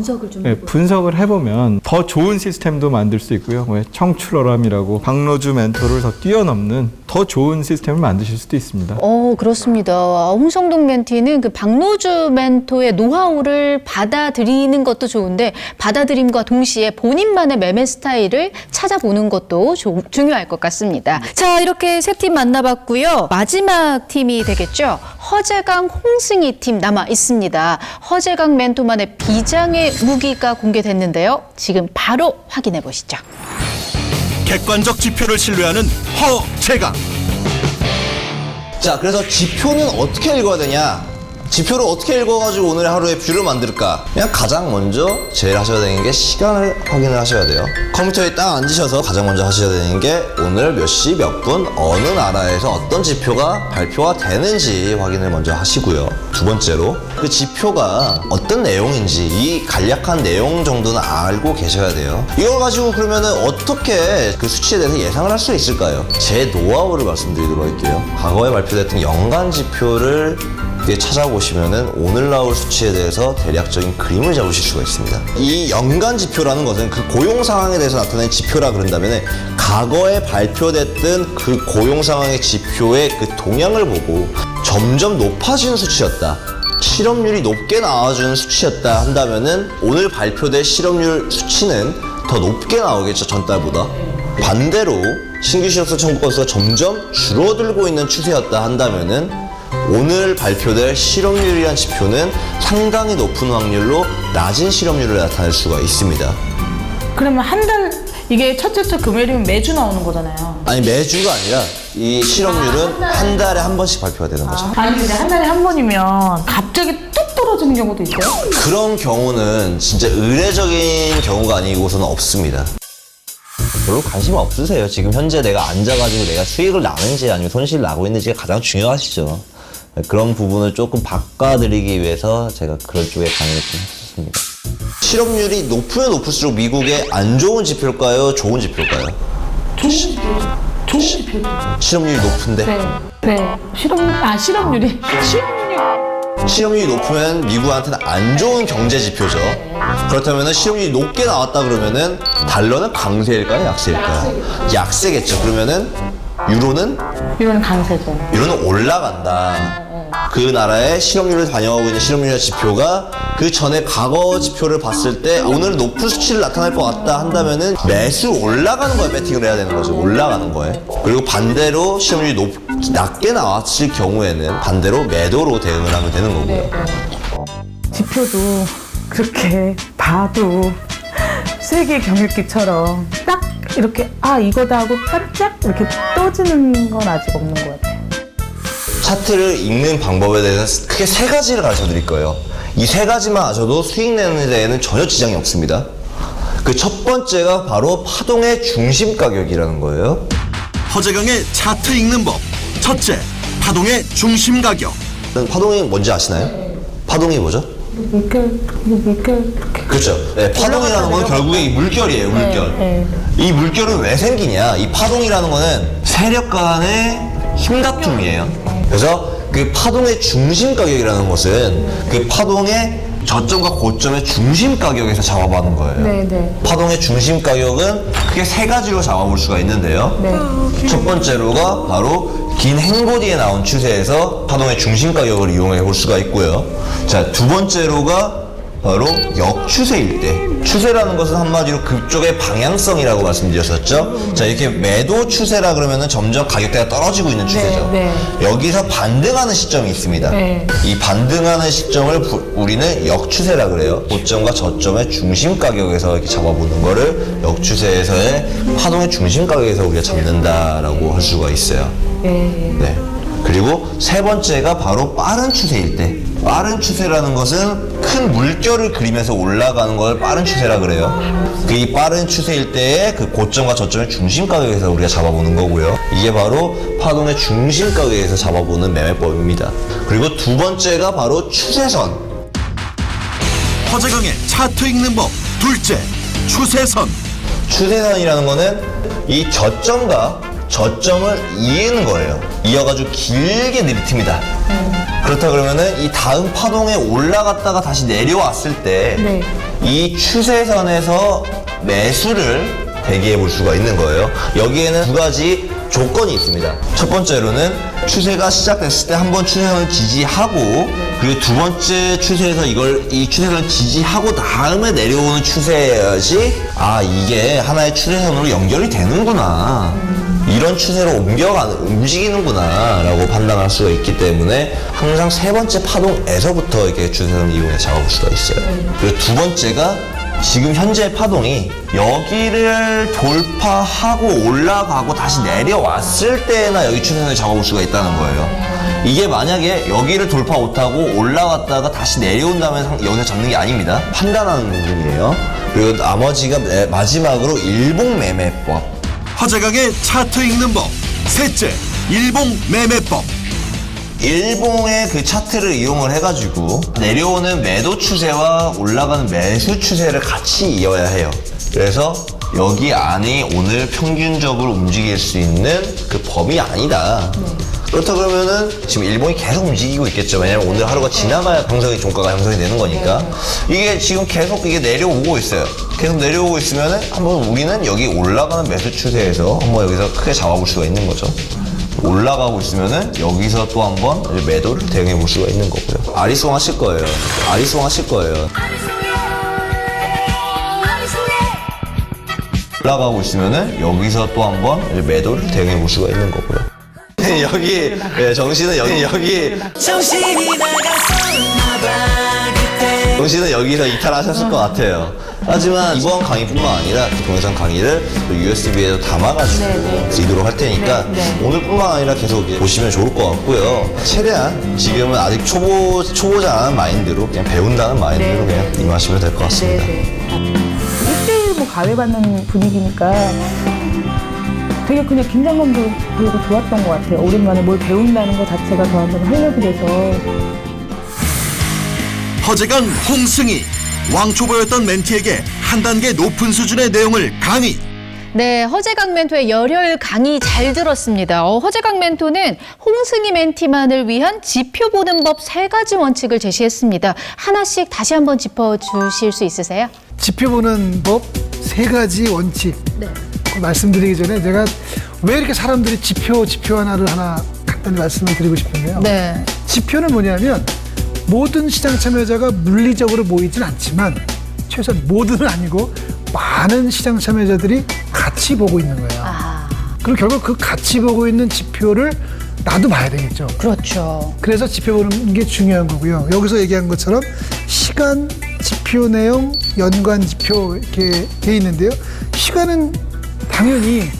분석을 해보면 더 좋은 시스템도 만들 수 있고요. 왜 청출어람이라고 박노주 멘토를 더 뛰어넘는 더 좋은 시스템을 만드실 수도 있습니다. 그렇습니다. 홍성동 멘티는 그 박노주 멘토의 노하우를 받아들이는 것도 좋은데 받아들임과 동시에 본인만의 매매 스타일을 찾아보는 것도 중요할 것 같습니다. 자, 이렇게 세 팀 만나봤고요. 마지막 팀이 되겠죠. 허재강, 홍승희 팀 남아 있습니다. 허재강 멘토만의 비장의 무기가 공개됐는데요. 지금 바로 확인해 보시죠. 객관적 지표를 신뢰하는 허재강. 자, 그래서 지표는 어떻게 읽어야 되냐? 지표를 어떻게 읽어가지고 오늘의 하루의 뷰를 만들까? 그냥 가장 먼저 제일 하셔야 되는 게 시간을 확인을 하셔야 돼요. 컴퓨터에 딱 앉으셔서 가장 먼저 하셔야 되는 게 오늘 몇 시 몇 분 어느 나라에서 어떤 지표가 발표가 되는지 확인을 먼저 하시고요. 두 번째로 그 지표가 어떤 내용인지 이 간략한 내용 정도는 알고 계셔야 돼요. 이걸 가지고 그러면은 어떻게 그 수치에 대해서 예상을 할 수 있을까요? 제 노하우를 말씀드리도록 할게요. 과거에 발표됐던 연간 지표를 찾아보시면은 오늘 나올 수치에 대해서 대략적인 그림을 잡으실 수가 있습니다. 이 연간 지표라는 것은 그 고용 상황에 대해서 나타낸 지표라 그런다면 과거에 발표됐던 그 고용 상황의 지표의 그 동향을 보고 점점 높아지는 수치였다. 실업률이 높게 나와주는 수치였다 한다면은 오늘 발표된 실업률 수치는 더 높게 나오겠죠, 전달보다. 반대로 신규 실업자 청구 건수가 점점 줄어들고 있는 추세였다 한다면은 오늘 발표될 실업률이란 지표는 상당히 높은 확률로 낮은 실업률을 나타낼 수가 있습니다. 그러면 한 달 이게 첫째 주 금요일이면 매주 나오는 거잖아요. 아니 매주가 아니라 이 실업률은 한 달에 한 번씩 발표가 되는 거죠. 아니 근데 한 달에 한 번이면 갑자기 뚝 떨어지는 경우도 있어요? 그런 경우는 진짜 의례적인 경우가 아니고서는 없습니다. 별로 관심 없으세요. 지금 현재 내가 앉아가지고 내가 수익을 나는지 아니면 손실을 나고 있는지가 가장 중요하시죠. 그런 부분을 조금 바꿔드리기 위해서 제가 그런 쪽에 강의를 좀 했었습니다. 실업률이 높으면 높을수록 미국의 안 좋은 지표일까요? 좋은 지표일까요? 좋은 지표죠. 좋은 지표죠. 실업률이 높은데? 네. 실업률이. 실업률이 높으면 미국한테는 안 좋은 경제 지표죠. 그렇다면 실업률이 높게 나왔다 그러면은 달러는 강세일까요? 약세일까요? 약세겠죠. 그러면은 유로는 강세죠. 유로는 올라간다. 그 나라의 실업률을 반영하고 있는 실업률 지표가 그 전에 과거 지표를 봤을 때 오늘은 높은 수치를 나타낼 것 같다 한다면은 매수 올라가는 거에 배팅을 해야 되는 거죠. 올라가는 거에. 그리고 반대로 실업률이 낮게 나왔을 경우에는 반대로 매도로 대응을 하면 되는 거고요. 지표도 그렇게 봐도 세계 경읽기처럼 딱 이렇게 이거다 하고 깜짝 이렇게 떠지는 건 아직 없는 것 같아요. 차트를 읽는 방법에 대해서 크게 세 가지를 가르쳐 드릴 거예요. 이 세 가지만 아셔도 수익 내는 데에는 전혀 지장이 없습니다. 그 첫 번째가 바로 파동의 중심 가격이라는 거예요. 허재강의 차트 읽는 법. 첫째, 파동의 중심 가격. 파동이 뭔지 아시나요? 파동이 뭐죠? 물결. 그렇죠. 네, 파동이라는 건 결국에 이 물결이에요, 물결. 이 물결은 왜 생기냐? 이 파동이라는 거는 세력 간의 힘다툼이에요. 그래서 그 파동의 중심 가격이라는 것은 그 파동의 저점과 고점의 중심 가격에서 잡아보는 거예요. 파동의 중심 가격은 크게 세 가지로 잡아볼 수가 있는데요. 첫 번째로가 바로 긴 행보디에 나온 추세에서 파동의 중심 가격을 이용해 볼 수가 있고요. 자, 두 번째로가 바로 역추세일 때, 추세라는 것은 한마디로 그쪽의 방향성이라고 말씀드렸었죠. 자, 이렇게 매도 추세라 그러면은 점점 가격대가 떨어지고 있는 추세죠. 여기서 반등하는 시점이 있습니다. 이 반등하는 시점을 우리는 역추세라 그래요. 고점과 저점의 중심 가격에서 이렇게 잡아보는 거를 역추세에서의 파동의 중심 가격에서 우리가 잡는다라고 할 수가 있어요. 네. 그리고 세 번째가 바로 빠른 추세일 때, 빠른 추세라는 것은 큰 물결을 그리면서 올라가는 걸 빠른 추세라 그래요. 그 이 빠른 추세일 때의 그 고점과 저점의 중심 가격에서 우리가 잡아보는 거고요. 이게 바로 파동의 중심 가격에서 잡아보는 매매법입니다. 그리고 두 번째가 바로 추세선. 허재강의 차트 읽는 법. 둘째, 추세선. 추세선이라는 거는 이 저점과 저점을 이으는 거예요. 이어가지고 길게 내리틉니다. 그렇다 그러면은 이 다음 파동에 올라갔다가 다시 내려왔을 때 이 추세선에서 매수를 대기해 볼 수가 있는 거예요. 여기에는 두 가지 조건이 있습니다. 첫 번째로는 추세가 시작됐을 때 한번 추세선을 지지하고, 그리고 두 번째 추세에서 이 추세선을 지지하고 다음에 내려오는 추세여야지 이게 하나의 추세선으로 연결이 되는구나, 이런 추세로 움직이는구나 라고 판단할 수가 있기 때문에 항상 세 번째 파동에서부터 이렇게 추세선을 이용해 잡아볼 수가 있어요. 그리고 두 번째가 지금 현재 파동이 여기를 돌파하고 올라가고 다시 내려왔을 때나 여기 추세선을 잡아볼 수가 있다는 거예요. 이게 만약에 여기를 돌파 못하고 올라갔다가 다시 내려온다면 여기서 잡는 게 아닙니다. 판단하는 부분이에요. 그리고 나머지가 마지막으로 일봉 매매법. 허재강의 차트 읽는 법. 셋째, 일봉 매매법. 일봉의 그 차트를 이용을 해가지고 내려오는 매도 추세와 올라가는 매수 추세를 같이 이어야 해요. 그래서 여기 안이 오늘 평균적으로 움직일 수 있는 그 범위 아니다. 그렇다 그러면은 지금 일본이 계속 움직이고 있겠죠. 왜냐면 오늘 하루가 지나가야 종가가 형성이 되는 거니까. 이게 지금 계속 이게 내려오고 있어요. 계속 내려오고 있으면은 한번 우리는 여기 올라가는 매수 추세에서 한번 여기서 크게 잡아볼 수가 있는 거죠. 올라가고 있으면은 여기서 또 한번 매도를 대응해 볼 수가 있는 거고요. 아리송 하실 거예요. 올라가고 있으면은 여기서 또 한번 매도를 대응해 볼 수가 있는 거고요. 여기 정신은 여기 정신은 여기서 이탈하셨을 것 같아요. 하지만 이번 강의뿐만 아니라 그 동영상 강의를 USB에서 담아가지고 드리도록 할 테니까 오늘뿐만 아니라 계속 보시면 좋을 것 같고요. 최대한 지금은 아직 초보자라는 마인드로 그냥 배운다는 마인드로 그냥 임하시면 될 것 같습니다. 1대1 뭐 가외받는 분위기니까 되게 그냥 긴장감도 들고 좋았던 것 같아요. 오랜만에 뭘 배운다는 것 자체가 저한테는 활력이 돼서. 허재강, 홍승희, 왕초보였던 멘티에게 한 단계 높은 수준의 내용을 강의. 네, 허재강 멘토의 열혈 강의 잘 들었습니다. 허재강 멘토는 홍승희 멘티만을 위한 지표 보는 법 3가지 원칙을 제시했습니다. 하나씩 다시 한번 짚어주실 수 있으세요? 지표 보는 법 3가지 원칙. 네. 말씀드리기 전에 제가 왜 이렇게 사람들이 지표 하나를 간단히 말씀을 드리고 싶은데요. 네. 지표는 뭐냐면 모든 시장 참여자가 물리적으로 모이진 않지만 최소한 모두는 아니고 많은 시장 참여자들이 같이 보고 있는 거예요. 그리고 결국 그 같이 보고 있는 지표를 나도 봐야 되겠죠. 그렇죠. 그래서 지표 보는 게 중요한 거고요. 여기서 얘기한 것처럼 시간, 지표 내용, 연관 지표 이렇게 돼 있는데요. 시간은 당연히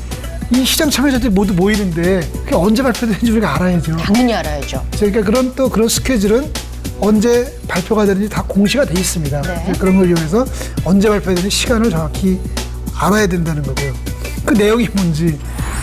이 시장 참여자들이 모두 모이는데 그게 언제 발표되는지 우리가 알아야죠. 당연히 알아야죠. 그러니까 그런 스케줄은 언제 발표가 되는지 다 공시가 돼 있습니다. 네. 그런 걸 이용해서 언제 발표되는 시간을 정확히 알아야 된다는 거고요. 그 내용이 뭔지,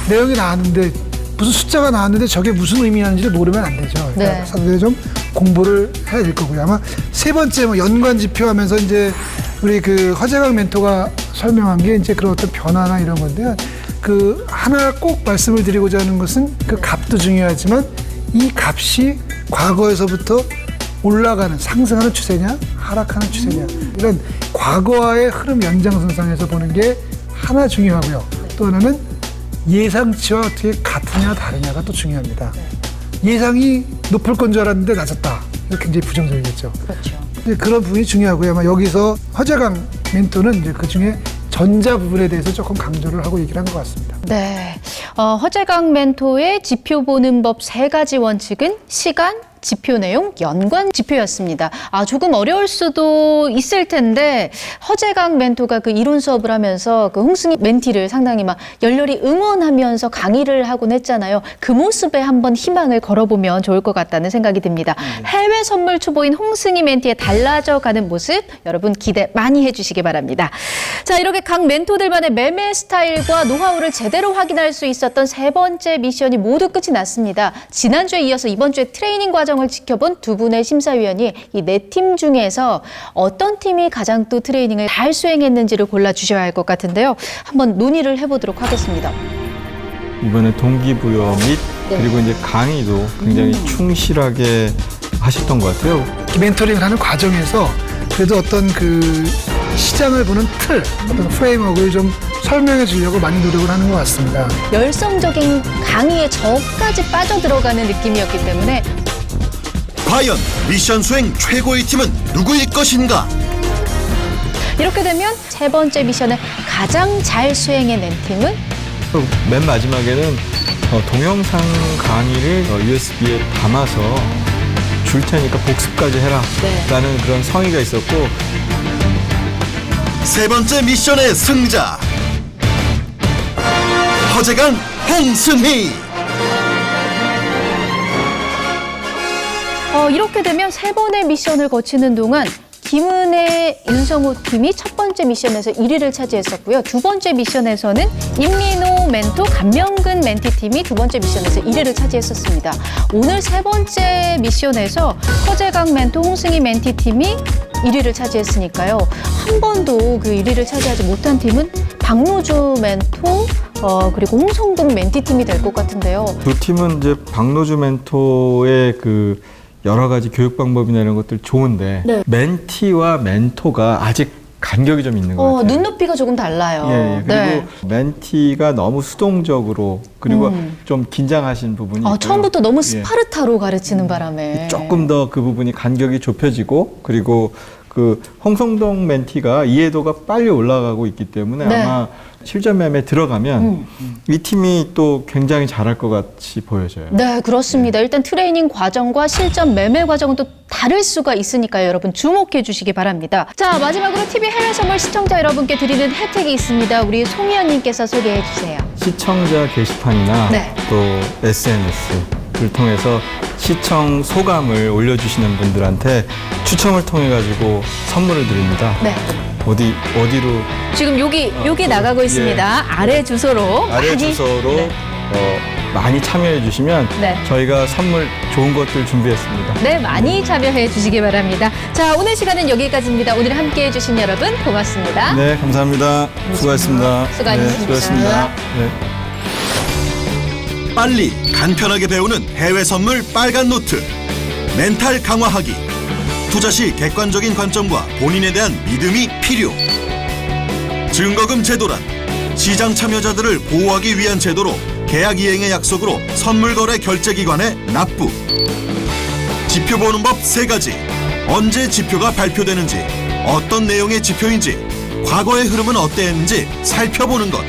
내용이 나왔는데 무슨 숫자가 나왔는데 저게 무슨 의미하는지를 모르면 안 되죠. 그러니까 사람들이 좀 공부를 해야 될 거고요. 아마 3번째 뭐 연관 지표 하면서 이제 우리 그 허재강 멘토가 설명한 게 이제 그런 어떤 변화나 이런 건데요. 그 하나 꼭 말씀을 드리고자 하는 것은 그 값도 중요하지만 이 값이 과거에서부터 올라가는, 상승하는 추세냐, 하락하는 추세냐, 이런 과거와의 흐름 연장선상에서 보는 게 하나 중요하고요. 또 하나는 예상치와 어떻게 같으냐 다르냐가 또 중요합니다. 예상이 높을 건 줄 알았는데 낮았다. 이거 굉장히 부정적이겠죠. 그렇죠. 그런 부분이 중요하고요. 아마 여기서 허재강 멘토는 이제 그 중에 전자 부분에 대해서 조금 강조를 하고 얘기를 한 것 같습니다. 네, 허재강 멘토의 지표 보는 법 3가지 원칙은 시간, 지표 내용, 연관 지표였습니다. 조금 어려울 수도 있을 텐데 허재강 멘토가 그 이론 수업을 하면서 그 홍승희 멘티를 상당히 막 열렬히 응원하면서 강의를 하곤 했잖아요. 그 모습에 한번 희망을 걸어보면 좋을 것 같다는 생각이 듭니다. 해외 선물 초보인 홍승희 멘티의 달라져가는 모습 여러분 기대 많이 해주시기 바랍니다. 자, 이렇게 각 멘토들만의 매매 스타일과 노하우를 제대로 확인할 수 있었던 3번째 미션이 모두 끝이 났습니다. 지난주에 이어서 이번 주에 트레이닝 과정을 지켜본 2분의 심사위원이 이 4팀 중에서 어떤 팀이 가장 또 트레이닝을 잘 수행했는지를 골라주셔야 할 것 같은데요. 한번 논의를 해보도록 하겠습니다. 이번에 동기부여 및 그리고 이제 강의도 굉장히 충실하게 하셨던 것 같아요. 멘토링을 하는 과정에서 그래도 어떤 그 시장을 보는 틀, 어떤 프레임워크를 좀 설명해 주려고 많이 노력을 하는 것 같습니다. 열성적인 강의에 저까지 빠져들어가는 느낌이었기 때문에 과연 미션 수행 최고의 팀은 누구일 것인가? 이렇게 되면 3번째 미션을 가장 잘 수행해낸 팀은 맨 마지막에는 동영상 강의를 USB에 담아서 줄 테니까 복습까지 해라 라는 그런 성의가 있었고 3번째 미션의 승자 허재강, 홍승희. 이렇게 되면 3번의 미션을 거치는 동안 김은혜, 윤성호 팀이 첫 번째 미션에서 1위를 차지했었고요. 2번째 미션에서는 임민호 멘토, 감명근 멘티 팀이 2번째 미션에서 1위를 차지했었습니다. 오늘 3번째 미션에서 허재강 멘토, 홍승희 멘티 팀이 1위를 차지했으니까요. 한 번도 그 1위를 차지하지 못한 팀은 박노주 멘토, 그리고 홍성동 멘티 팀이 될 것 같은데요. 두 팀은 이제 박노주 멘토의 그 여러 가지 교육 방법이나 이런 것들 좋은데 멘티와 멘토가 아직 간격이 좀 있는 것 같아요. 눈높이가 조금 달라요. 그리고 멘티가 너무 수동적으로 그리고 좀 긴장하신 부분이 있고요. 처음부터 너무 스파르타로 가르치는 바람에 조금 더 그 부분이 간격이 좁혀지고 그리고 그 홍성동 멘티가 이해도가 빨리 올라가고 있기 때문에 네. 아마 실전 매매에 들어가면 이 팀이 또 굉장히 잘할 것 같이 보여져요. 네, 그렇습니다. 일단 트레이닝 과정과 실전 매매 과정은 또 다를 수가 있으니까요. 여러분 주목해 주시기 바랍니다. 자, 마지막으로 TV 해외 선물 시청자 여러분께 드리는 혜택이 있습니다. 우리 송희연님께서 소개해 주세요. 시청자 게시판이나 네. 또 SNS를 통해서 시청 소감을 올려주시는 분들한테 추첨을 통해 가지고 선물을 드립니다. 네. 어디로? 지금 여기 나가고 있습니다. 아래 주소로 아래 많이 주소로 네. 많이 참여해 주시면 네. 저희가 선물 좋은 것들 준비했습니다. 네, 많이 참여해 주시기 바랍니다. 자, 오늘 시간은 여기까지입니다. 오늘 함께해 주신 여러분 고맙습니다. 네, 감사합니다. 수고하셨습니다. 수고하셨습니다. 네, 수고하셨습니다. 네. 빨리 간편하게 배우는 해외 선물 빨간 노트. 멘탈 강화하기. 투자 시 객관적인 관점과 본인에 대한 믿음이 필요. 증거금 제도란 시장 참여자들을 보호하기 위한 제도로 계약 이행의 약속으로 선물 거래 결제 기관에 납부. 지표 보는 법 3가지. 언제 지표가 발표되는지, 어떤 내용의 지표인지, 과거의 흐름은 어땠는지 살펴보는 것.